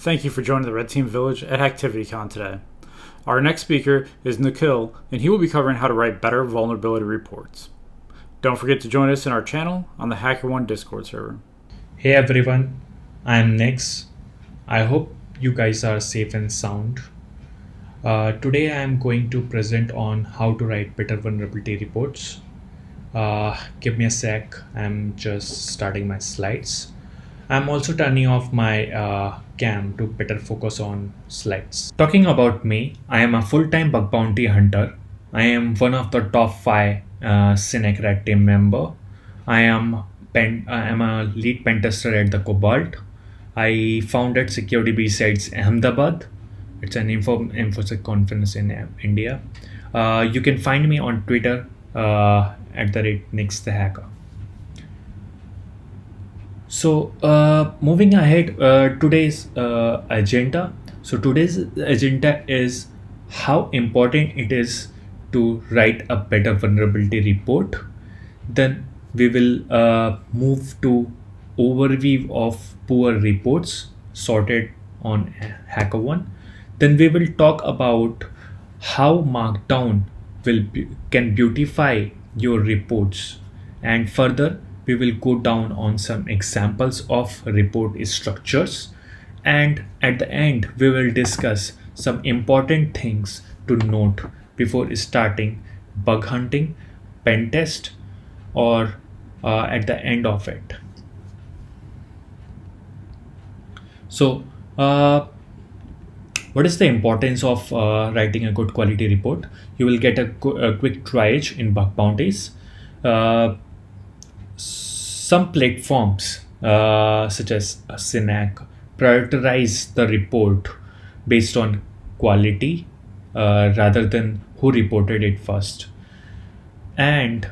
Thank you for joining the Red Team Village at ActivityCon today. Our next speaker is Nikhil, and he will be covering how to write better vulnerability reports. Don't forget to join us in our channel on the HackerOne Discord server. Hey everyone, I'm Nix. I hope you guys are safe and sound. Today I'm going to present on how to write better vulnerability reports. Give me a sec, I'm just starting my slides. I'm also turning off my cam to better focus on slides. Talking about me, I am a full-time bug bounty hunter. I am one of the top 5 Cynic Red Team member. I am a lead pen tester at the Cobalt. I founded Security B-Sides Ahmedabad. It's an infosec conference in India. You can find me on Twitter at @NixTheHacker. So moving ahead, today's agenda. So today's agenda is how important it is to write a better vulnerability report. Then we will move to overview of poor reports sorted on HackerOne. Then we will talk about how Markdown can beautify your reports, and further we will go down on some examples of report structures, and at the end we will discuss some important things to note before starting bug hunting, pen test, or at the end of it. So what is the importance of writing a good quality report? You will get a quick triage in bug bounties. Some platforms such as Cynic prioritize the report based on quality rather than who reported it first. And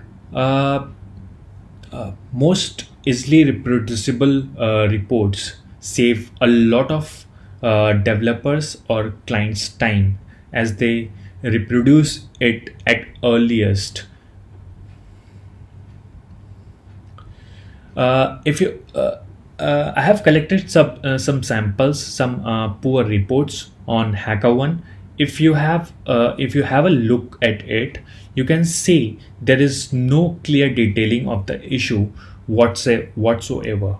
most easily reproducible reports save a lot of developers or clients' time as they reproduce it at earliest. I have collected some samples, some poor reports on HackerOne. If you have a look at it, you can see there is no clear detailing of the issue whatsoever.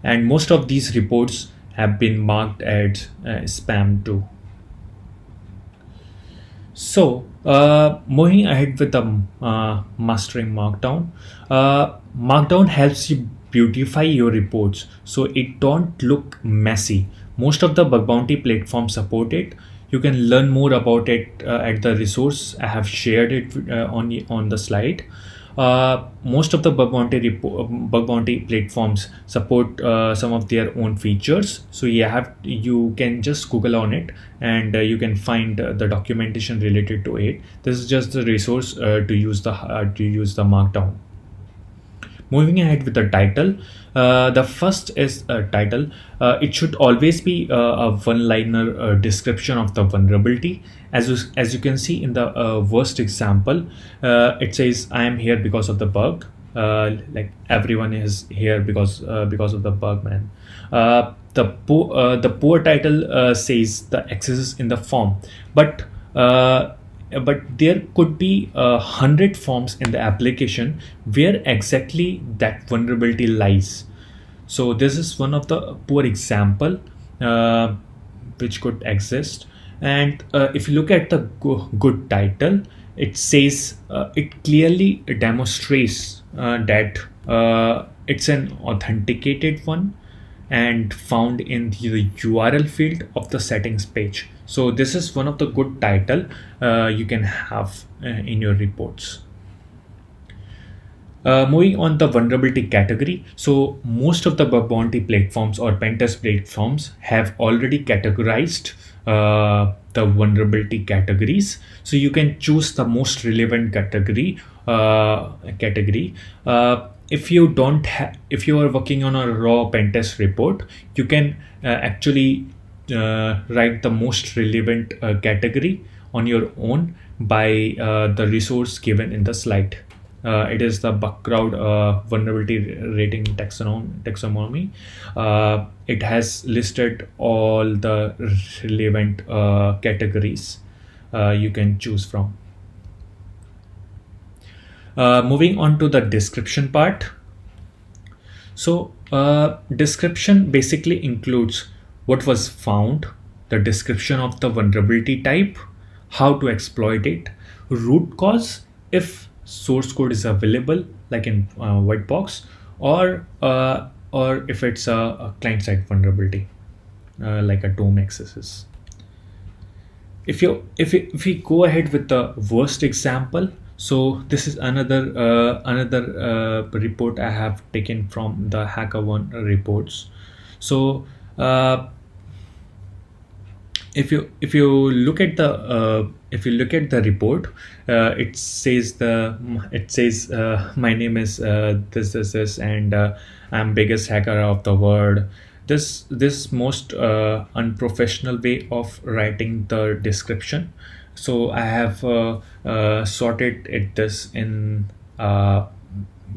And most of these reports have been marked as spam too. So moving ahead with the mastering Markdown. Markdown helps you beautify your reports so it don't look messy. Most of the bug bounty platforms support it. You can learn more about it at the resource. I have shared it on the slide. Most of the bug bounty platforms support some of their own features. So you can just Google on it, and you can find the documentation related to it. This is just the resource to use the Markdown. Moving ahead with the title, the first is a title. It should always be a one-liner description of the vulnerability. As you can see in the worst example, it says, "I am here because of the bug." Like everyone is here because of the bug, man. The poor title says the access is in the form, but there could be 100 forms in the application where exactly that vulnerability lies. So this is one of the poor example which could exist. And if you look at the good title, it says it clearly demonstrates that it's an authenticated one and found in the URL field of the settings page. So this is one of the good title you can have in your reports. Moving on the vulnerability category. So most of the bug bounty platforms or pentest platforms have already categorized the vulnerability categories. So you can choose the most relevant category. If you are working on a raw pentest report, you can actually write the most relevant category on your own by the resource given in the slide. It is the Buckroud vulnerability rating taxonomy. It has listed all the relevant categories you can choose from. Moving on to the description part. So, description basically includes what was found, the description of the vulnerability type, how to exploit it, root cause if source code is available, like in white box, or if it's a client-side vulnerability, like a DOM accesses. If we go ahead with the worst example, so this is another report I have taken from the HackerOne reports. So if you look at the report, it says my name is this and I'm biggest hacker of the world. This most unprofessional way of writing the description. So I have sorted this in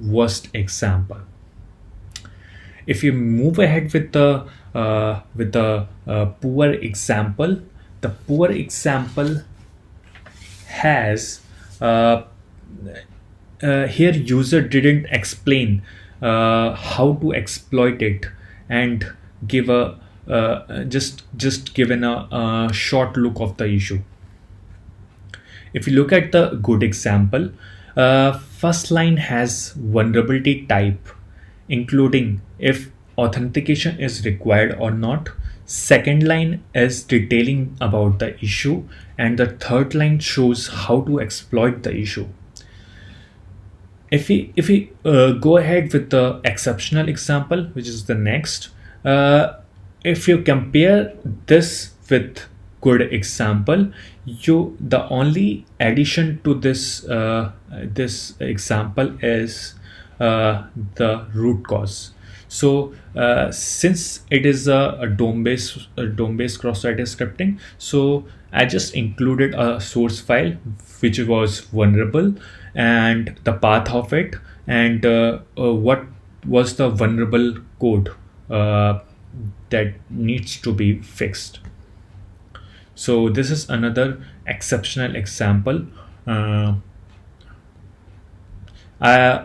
worst example. If you move ahead with the poor example, the poor example has here user didn't explain how to exploit it and give a just given a short look of the issue. If you look at the good example, first line has vulnerability type, including if authentication is required or not. Second line is detailing about the issue, and the third line shows how to exploit the issue. If we go ahead with the exceptional example, which is the next, if you compare this with good example, the only addition to this this example is the root cause. So since it is a DOM-based cross-site scripting, so I just included a source file which was vulnerable and the path of it, and what was the vulnerable code that needs to be fixed. So this is another exceptional example.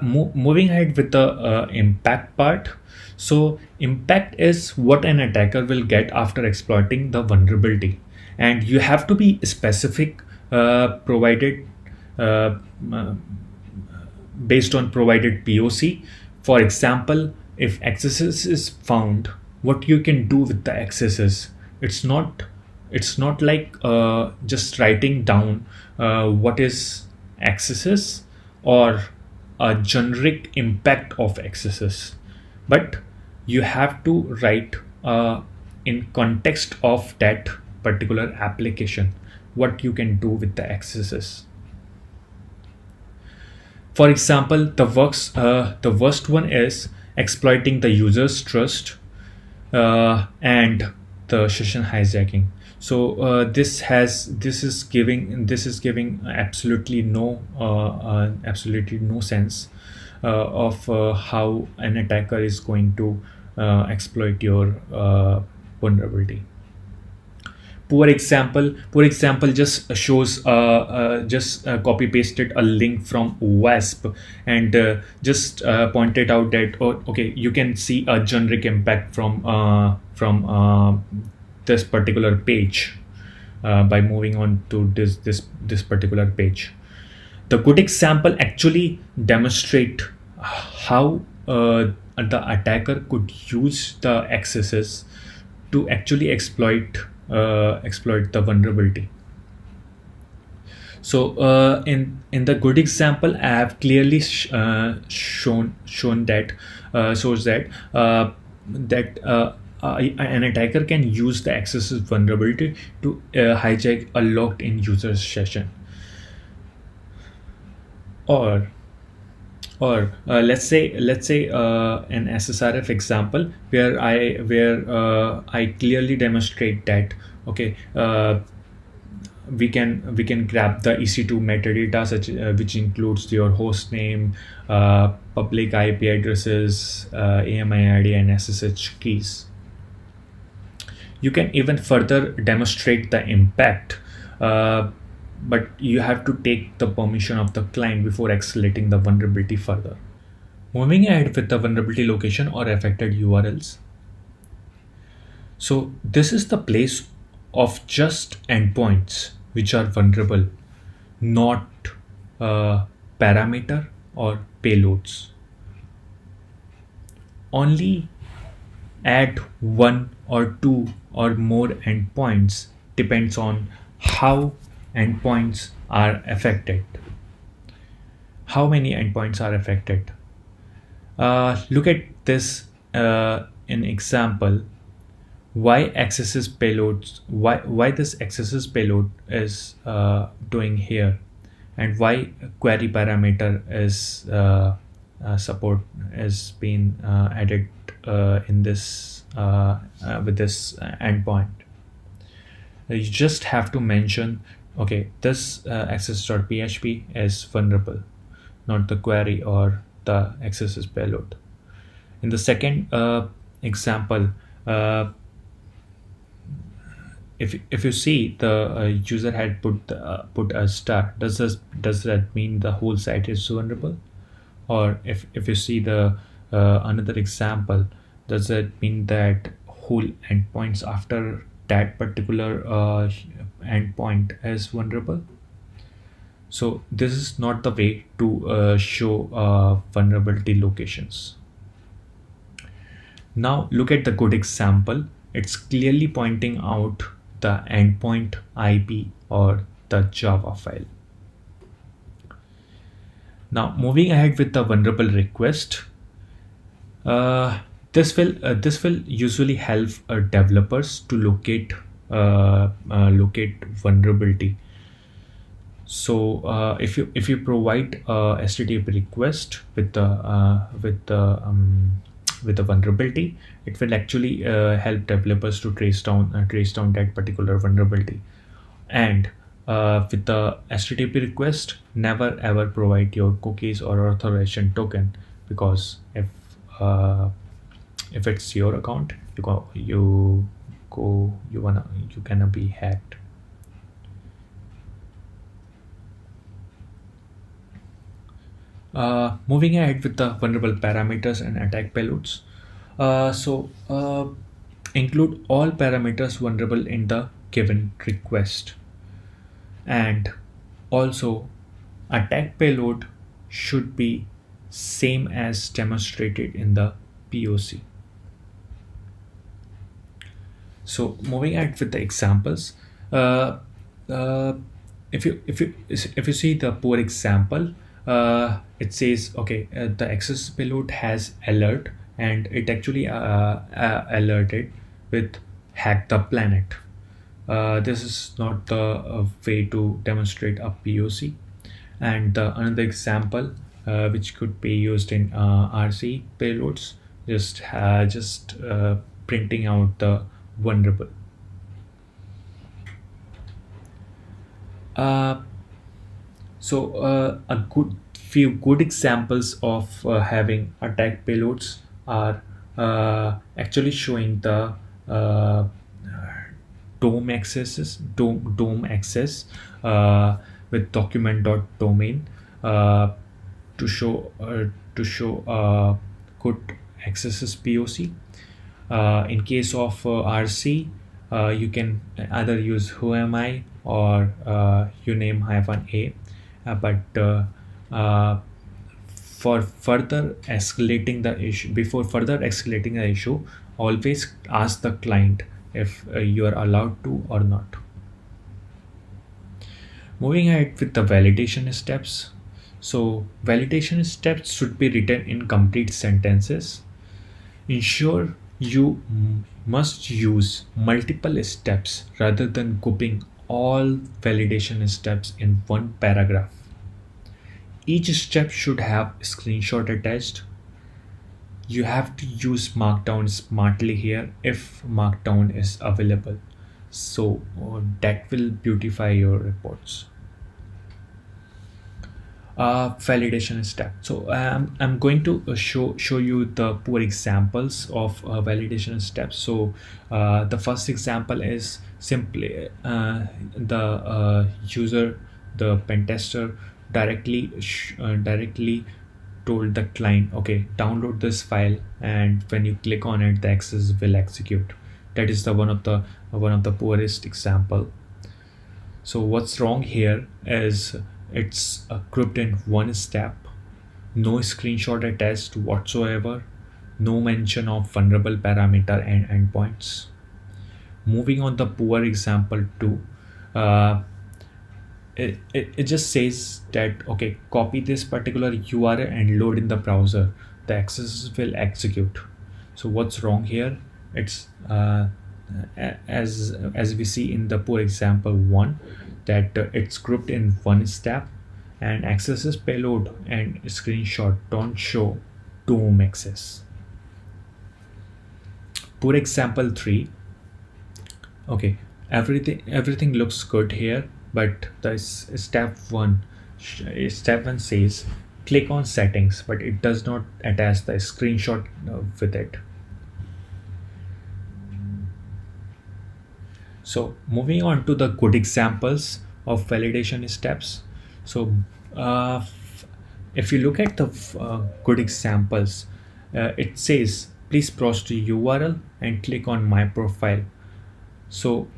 Moving ahead with the impact part. So impact is what an attacker will get after exploiting the vulnerability, and you have to be specific, provided based on provided POC. For example, if accesses is found, what you can do with the accesses. It's not like just writing down what is accesses or a generic impact of accesses, but you have to write in context of that particular application what you can do with the accesses. For example, the worst one is exploiting the user's trust and the session hijacking. So this is giving absolutely no sense of how an attacker is going to exploit your vulnerability. Poor example just shows just copy pasted a link from WASP and just pointed out that, oh, okay, you can see a generic impact from this particular page by moving on to this particular page. The good example actually demonstrate how the attacker could use the accesses to actually exploit the vulnerability. So in the good example, I have clearly shown that an attacker can use the accesses vulnerability to hijack a logged in user session, or let's say an SSRF example where I clearly demonstrate that, okay, we can grab the EC2 metadata, which includes your host name, public IP addresses, AMI ID, and SSH keys. You can even further demonstrate the impact, but you have to take the permission of the client before escalating the vulnerability further. Moving ahead with the vulnerability location or affected URLs. So this is the place of just endpoints which are vulnerable, not parameter or payloads. Only add one or two or more endpoints depends on how endpoints are affected. How many endpoints are affected? Look at this in example. Why accesses payloads? Why this accesses payload is doing here, and why query parameter is support is being added in this with this endpoint. You just have to mention, okay, this access.php is vulnerable, not the query or the accesses payload. In the second example, if you see the user had put a star, does that mean the whole site is vulnerable? Or if you see the another example, does that mean that whole endpoints after that particular endpoint is vulnerable? So this is not the way to show vulnerability locations. Now look at the good example. It's clearly pointing out the endpoint IP or the Java file. Now moving ahead with the vulnerable request. This will usually help developers to locate vulnerability. So if you provide a HTTP request with the vulnerability, it will actually help developers to trace down that particular vulnerability. And with the HTTP request, never ever provide your cookies or authorization token, because if it's your account, you gonna be hacked. Moving ahead with the vulnerable parameters and attack payloads. Include all parameters vulnerable in the given request, and also attack payload should be same as demonstrated in the POC. So moving ahead with the examples, if you see the poor example, it says, okay, the access payload has alert, and it actually alerted with hack the planet. This is not the way to demonstrate a POC. And another example which could be used in RC payloads, just printing out the vulnerable. A few good examples of having attack payloads are actually showing the DOM access with document.domain to show good accesses POC. In case of RC, you can either use who am I or uname -a, but for further escalating the issue, before further escalating the issue, always ask the client if you are allowed to or not. Moving ahead with the validation steps. So validation steps should be written in complete sentences. Ensure you must use multiple steps rather than grouping all validation steps in one paragraph. Each step should have a screenshot attached. You have to use Markdown smartly here if Markdown is available. So that will beautify your reports. Validation step. So I'm going to show you the poor examples of validation steps. So the first example is simply the user, the pen tester directly told the client, okay, download this file, and when you click on it, the access will execute. That is the one of the poorest example. So what's wrong here is it's grouped in one step, no screenshot attached whatsoever, no mention of vulnerable parameter and endpoints. Moving on the poor example 2, uh, it just says that, okay, copy this particular URL and load in the browser, the access will execute. So what's wrong here? It's as we see in the poor example 1, that it's grouped in one step, and accesses payload and screenshot don't show DOM access. Poor example 3, okay, everything looks good here, but the step 1 says click on settings, but it does not attach the screenshot with it. So moving on to the good examples of validation steps. So if you look at the good examples, it says please browse to URL and click on my profile. So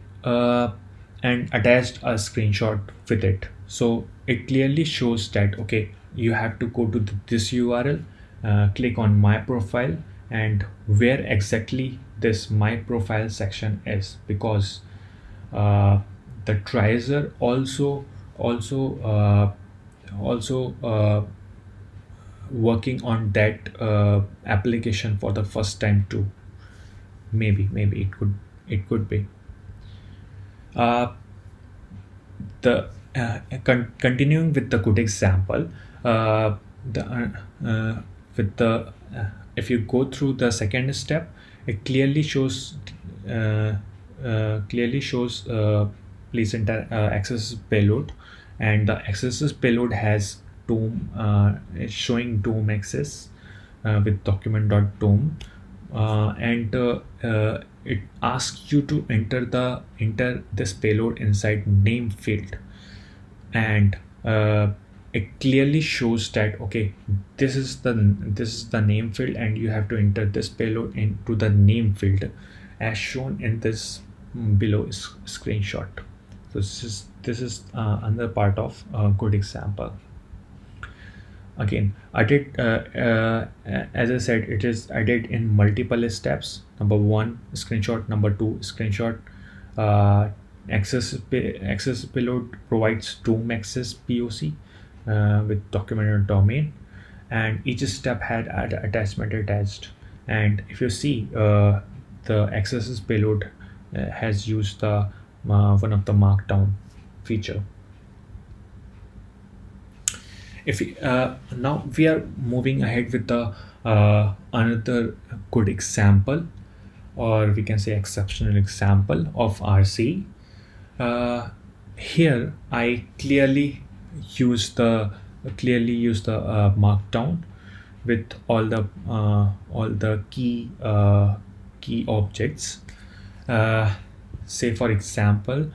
and attached a screenshot with it. So it clearly shows that, okay, you have to go to this URL, click on my profile, and where exactly this my profile section is, because the triager also working on that application for the first time too. Maybe it could be. The continuing with the good example, the with the if you go through the second step, it clearly shows please enter access payload, and the access payload has DOM, is showing DOM access with document.dom, and it asks you to enter this payload inside name field, and it clearly shows that, okay, this is the name field, and you have to enter this payload into the name field as shown in this below screenshot. So this is another part of a good example. Again, I did as I said, I did in multiple steps. Number 1 screenshot, number 2 screenshot. Access payload provides DOM access POC with document and domain, and each step had attachment attached. And if you see, the access payload has used the one of the markdown feature. If we, now we are moving ahead with the another good example, or we can say exceptional example of RC. Here I clearly use the markdown with all the key objects. Say for example,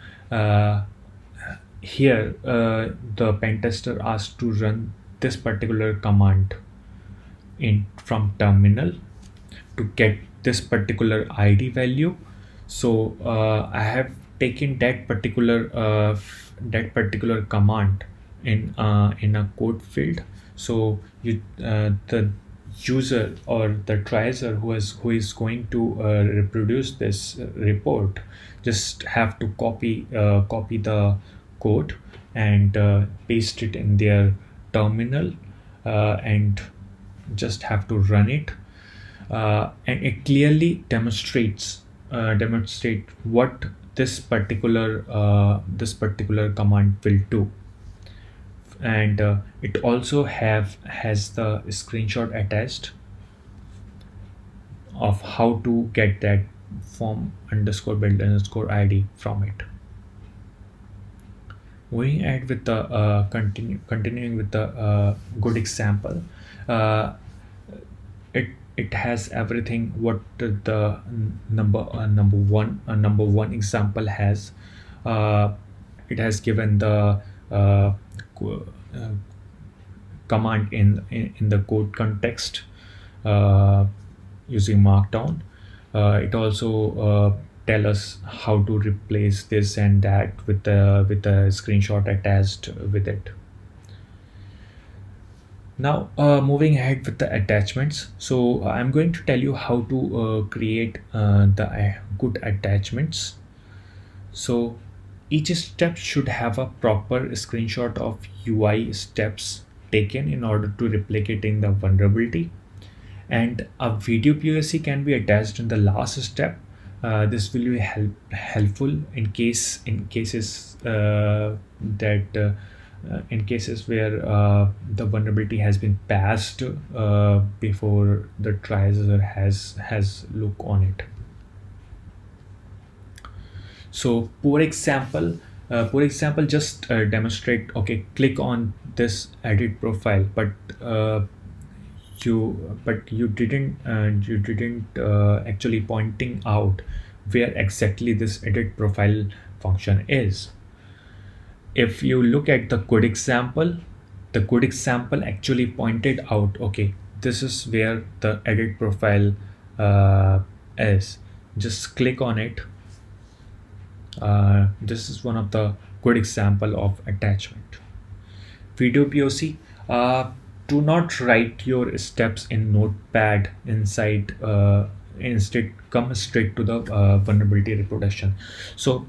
here the pen tester asked to run this particular command from terminal to get this particular ID value. So I have taken that particular command in a code field. So the user or the triager who is going to reproduce this report just have to copy the code and paste it in their terminal, and just have to run it, and it clearly demonstrate what this particular command will do. And it also has the screenshot attached of how to get that form underscore build underscore id from it. Moving ahead with the continuing with the good example. uh, it has everything what the number one example has. uh, it has given the co- uh, command in the code context uh, using markdown. It also tell us how to replace this and that with the screenshot attached with it. Now, moving ahead with the attachments. So I'm going to tell you how to create the good attachments. So each step should have a proper screenshot of UI steps taken in order to replicate in the vulnerability. And a video POC can be attached in the last step. This will be helpful in cases that in cases where the vulnerability has been passed before the triage has look on it. So for example, just demonstrate. Okay, click on this edit profile, but you didn't actually pointing out where exactly this edit profile function is. If you look at the code example, the code example actually pointed out, okay, this is where the edit profile is. Just click on it. This is one of the good example of attachment. Video POC. Do not write your steps in Notepad inside. Instead, come straight to the vulnerability reproduction. So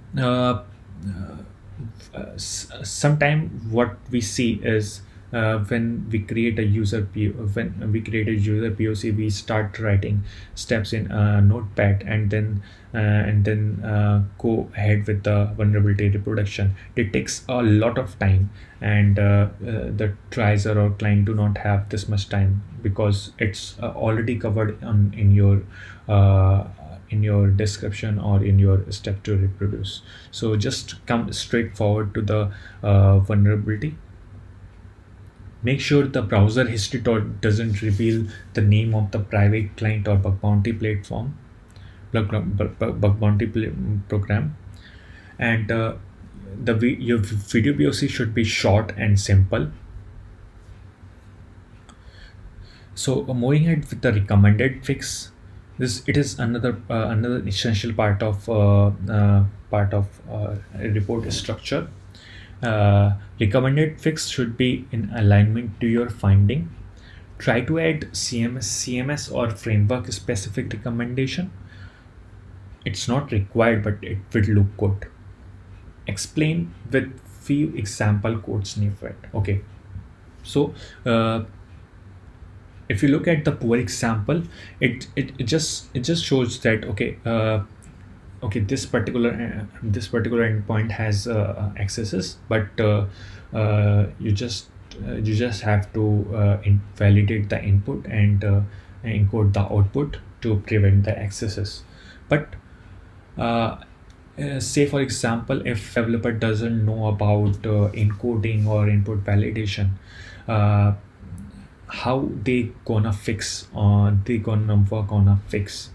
sometime what we see is when we create a user POC, we start writing steps in Notepad and then go ahead with the vulnerability reproduction. It takes a lot of time, and the tricer or client do not have this much time because it's already covered in your description or in your step to reproduce. So just come straight forward to the vulnerability. Make sure the browser history doesn't reveal the name of the private client or bug bounty platform, bug bounty program, and your video POC should be short and simple. So moving ahead with the recommended fix. It is another essential part of report structure. Recommended fix should be in alignment to your finding. Try to add CMS or framework specific recommendation. It's not required, but it will look good. Explain with few example code snippet. Okay, so if you look at the poor example, it just shows that okay, this particular endpoint has accesses, but you just have to validate the input and encode the output to prevent the accesses. But say for example, if developer doesn't know about encoding or input validation, how they gonna fix, they gonna work on a fix,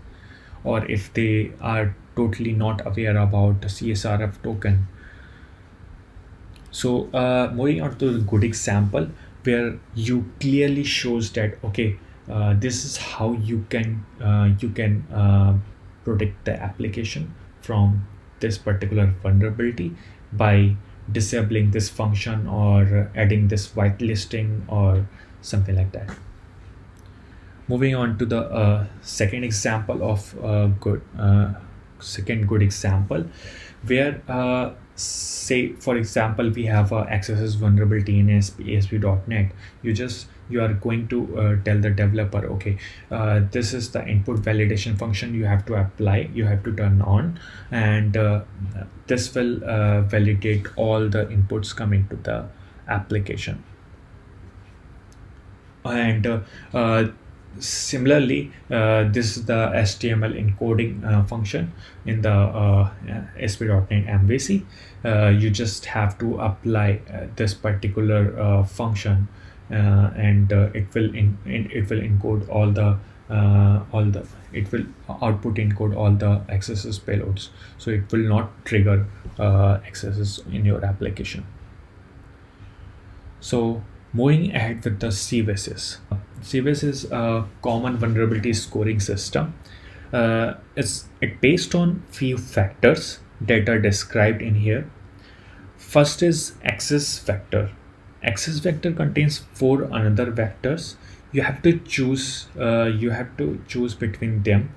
or if they are totally not aware about the CSRF token. So moving on to the good example where you clearly shows that okay, this is how you can protect the application from this particular vulnerability by disabling this function or adding this whitelisting or something like that. Moving on to the second example of second good example, where say for example we have a accesses vulnerability in ASP.NET. You are going to tell the developer, okay, this is the input validation function you have to apply, you have to turn on, and this will validate all the inputs coming to the application. And Similarly, this is the HTML encoding function in the ASP.NET MVC. You just have to apply this particular function, and it will encode all the it will output encode all the XSS payloads. So it will not trigger XSS in your application. So moving ahead with the CVSS. CVSS is a common vulnerability scoring system. It's based on few factors that are described in here. First is access vector. Access vector contains 4 another vectors. You have to choose. You have to choose between them,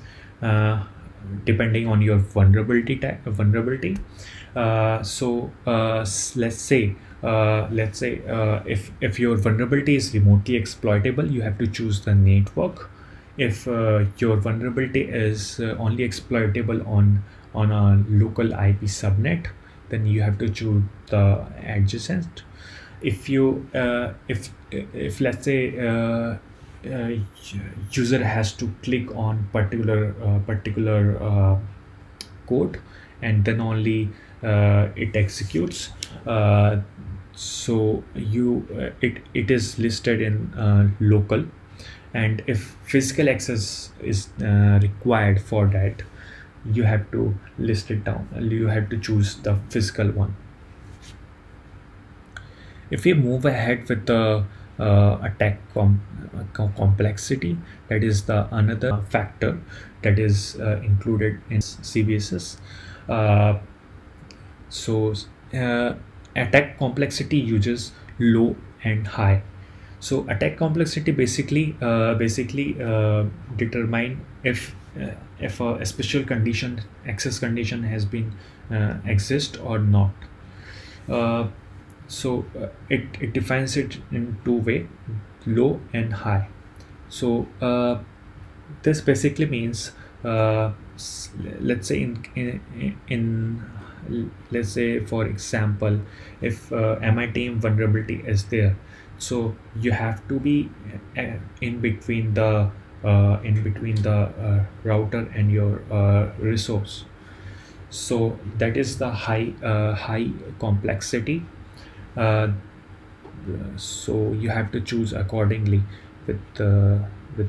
depending on your vulnerability. Let's say if your vulnerability is remotely exploitable, you have to choose the network. If your vulnerability is only exploitable on a local IP subnet, then you have to choose the adjacent. If you if let's say user has to click on particular code, and then only it executes, so it is listed in local. And if physical access is required for that, you have to list it down. You have to choose the physical one. If we move ahead with the attack complexity, that is the another factor that is included in CVSS. Attack complexity uses low and high. So attack complexity basically determine if a special condition, access condition, has been exist or not. It defines it in 2 way, low and high. So this basically means, let's say in let's say for example, if MITM vulnerability is there, so you have to be in between the router and your resource. So that is the high complexity. So you have to choose accordingly with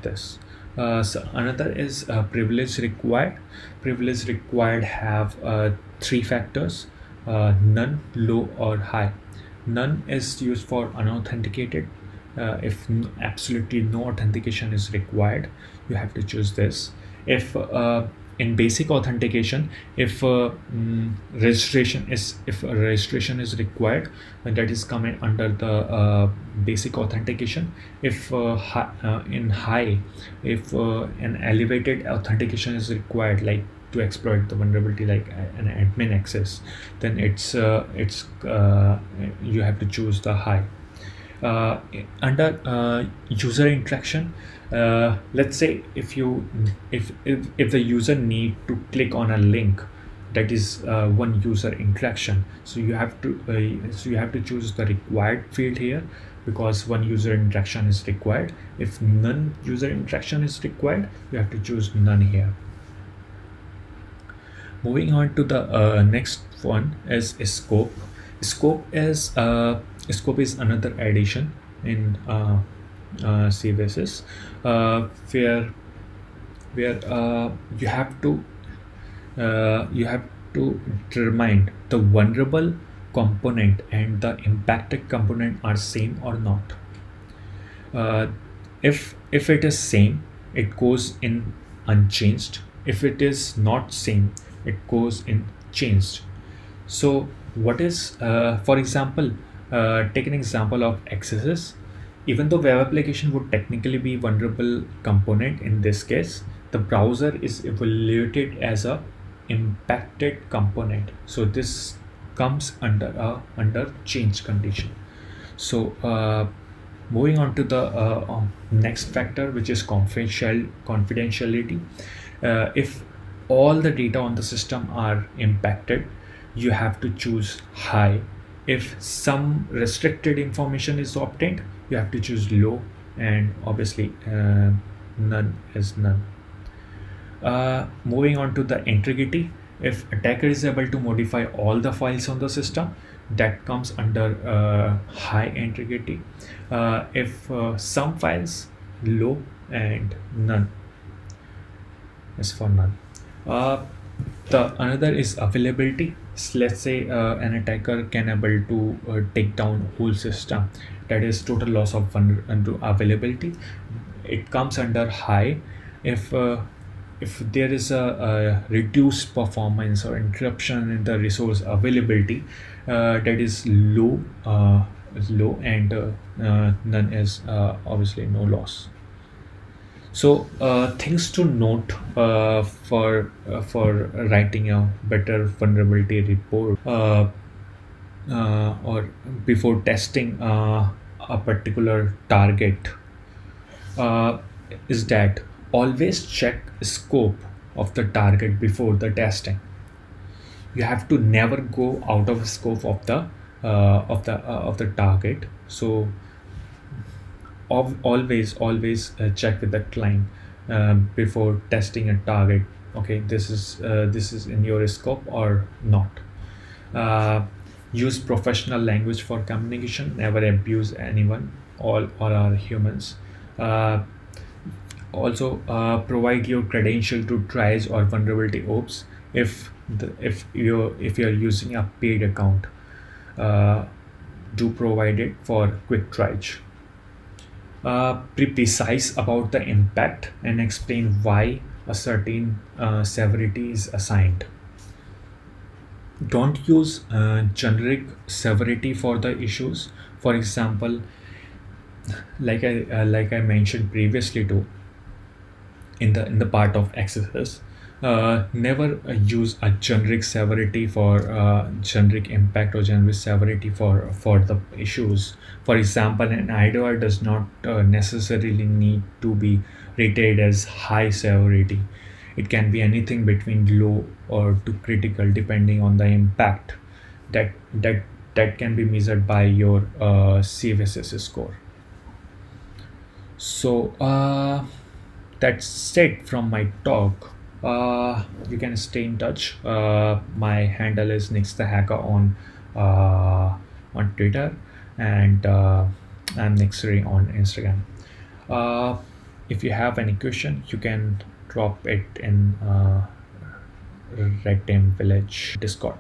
this. So another is privilege required. Privilege required have 3 factors: none, low, or high. None is used for unauthenticated. If absolutely no authentication is required, you have to choose this. If in basic authentication, if registration is required, and that is coming under the basic authentication. If in high, if an elevated authentication is required, like to exploit the vulnerability, like an admin access, then it's you have to choose the high. Under user interaction, let's say if the user need to click on a link, that is one user interaction. So you have to choose the required field here, because one user interaction is required. If none user interaction is required, you have to choose none here. Moving on to the next one is scope. Scope is another addition in CVSS, where you have to determine the vulnerable component and the impacted component are same or not. If it is same, it goes in unchanged. If it is not same, it goes in changed. So what is for example, take an example of XSS. Even though web application would technically be vulnerable component, in this case the browser is evaluated as a impacted component, so this comes under change condition. So moving on to the next factor, which is confidentiality. If all the data on the system are impacted, you have to choose high. If some restricted information is obtained, you have to choose low. And obviously none is none. Moving on to the integrity, if attacker is able to modify all the files on the system, that comes under high integrity. If some files, low, and none is for none. The another is availability. Let's say an attacker can able to take down whole system, that is total loss of availability. It comes under high. If there is a reduced performance or interruption in the resource availability, that is low, and none is obviously no loss. So things to note for writing a better vulnerability report, or before testing a particular target, is that always check scope of the target before the testing. You have to never go out of scope of the target. So always check with the client before testing a target. Okay, this is in your scope or not. Use professional language for communication. Never abuse anyone. All are humans. Also provide your credential to triage or vulnerability ops if you're using a paid account. Do provide it for quick triage. Be precise about the impact and explain why a certain severity is assigned. Don't use generic severity for the issues. For example, like I mentioned previously too, in the part of accesses, never use a generic severity for generic impact or generic severity for the issues. For example, an IDOR does not necessarily need to be rated as high severity. It can be anything between low or to critical depending on the impact that can be measured by your CVSS score. So that's it from my talk. You can stay in touch. My handle is Nix the Hacker on Twitter, and I'm Nixri on Instagram. If you have any question, you can drop it in Red Team Village Discord.